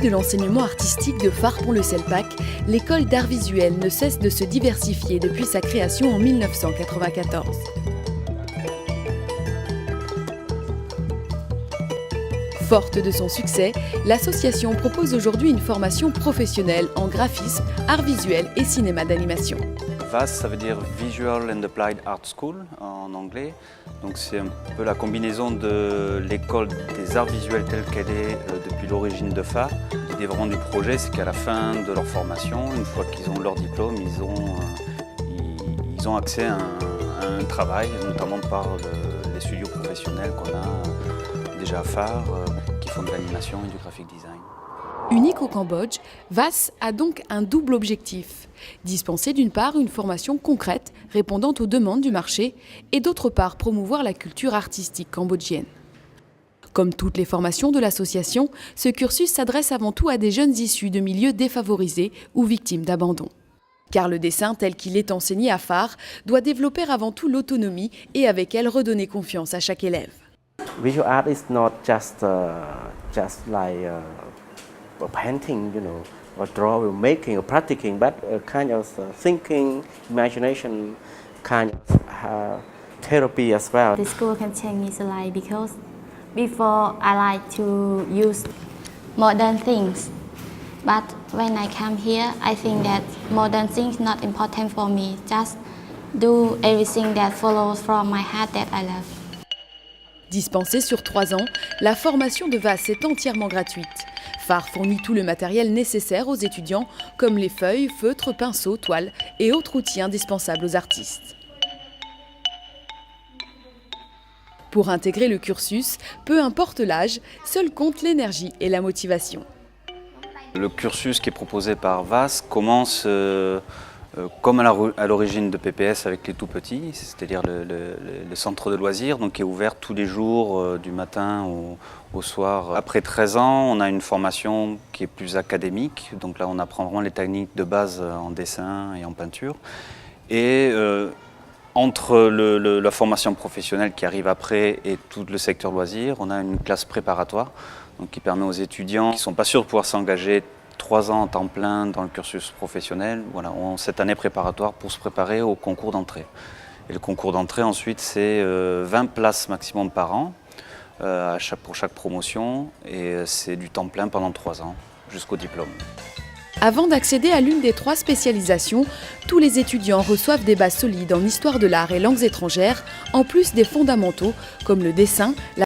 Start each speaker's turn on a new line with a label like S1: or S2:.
S1: de l'enseignement artistique de Fars-Pont-le-Celpac, l'école d'art visuel ne cesse de se diversifier depuis sa création en 1994. Forte de son succès, l'association propose aujourd'hui une formation professionnelle en graphisme, art visuel et cinéma d'animation.
S2: VAS, ça veut dire Visual and Applied Art School en anglais. Donc c'est un peu la combinaison de l'école des arts visuels telle qu'elle est depuis l'origine de Fars. L'idée vraiment du projet, c'est qu'à la fin de leur formation, une fois qu'ils ont leur diplôme, ils ont accès à un travail, notamment par les studios professionnels qu'on a déjà à Fars, qui font de l'animation et du graphic design.
S1: Unique au Cambodge, VAS a donc un double objectif. Dispenser d'une part une formation concrète répondant aux demandes du marché et d'autre part promouvoir la culture artistique cambodgienne. Comme toutes les formations de l'association, ce cursus s'adresse avant tout à des jeunes issus de milieux défavorisés ou victimes d'abandon. Car le dessin tel qu'il est enseigné à Fars doit développer avant tout l'autonomie et avec elle redonner confiance à chaque élève.
S3: Visual art is not just like painting, or drawing, making, or practicing, but a kind of thinking, imagination, kind of therapy as well.
S4: The school can change me life because before I like to use modern things, but when I come here, I think that modern things not important for me. Just do everything that follows from my heart that I love.
S1: Dispensée sur 3 ans, la formation de VAS est entièrement gratuite. Fars fournit tout le matériel nécessaire aux étudiants, comme les feuilles, feutres, pinceaux, toiles et autres outils indispensables aux artistes. Pour intégrer le cursus, peu importe l'âge, seul compte l'énergie et la motivation.
S2: Le cursus qui est proposé par VAS commence comme à l'origine de PPS avec les tout petits, c'est-à-dire le centre de loisirs, donc qui est ouvert tous les jours du matin au soir. Après 13 ans, on a une formation qui est plus académique, donc là on apprend vraiment les techniques de base en dessin et en peinture. Et entre la formation professionnelle qui arrive après et tout le secteur loisirs, on a une classe préparatoire donc qui permet aux étudiants qui ne sont pas sûrs de pouvoir s'engager 3 ans en temps plein dans le cursus professionnel, ont cette année préparatoire pour se préparer au concours d'entrée. Et le concours d'entrée ensuite c'est 20 places maximum par an pour chaque promotion et c'est du temps plein pendant 3 ans jusqu'au diplôme.
S1: Avant d'accéder à l'une des 3 spécialisations, tous les étudiants reçoivent des bases solides en histoire de l'art et langues étrangères, en plus des fondamentaux comme le dessin,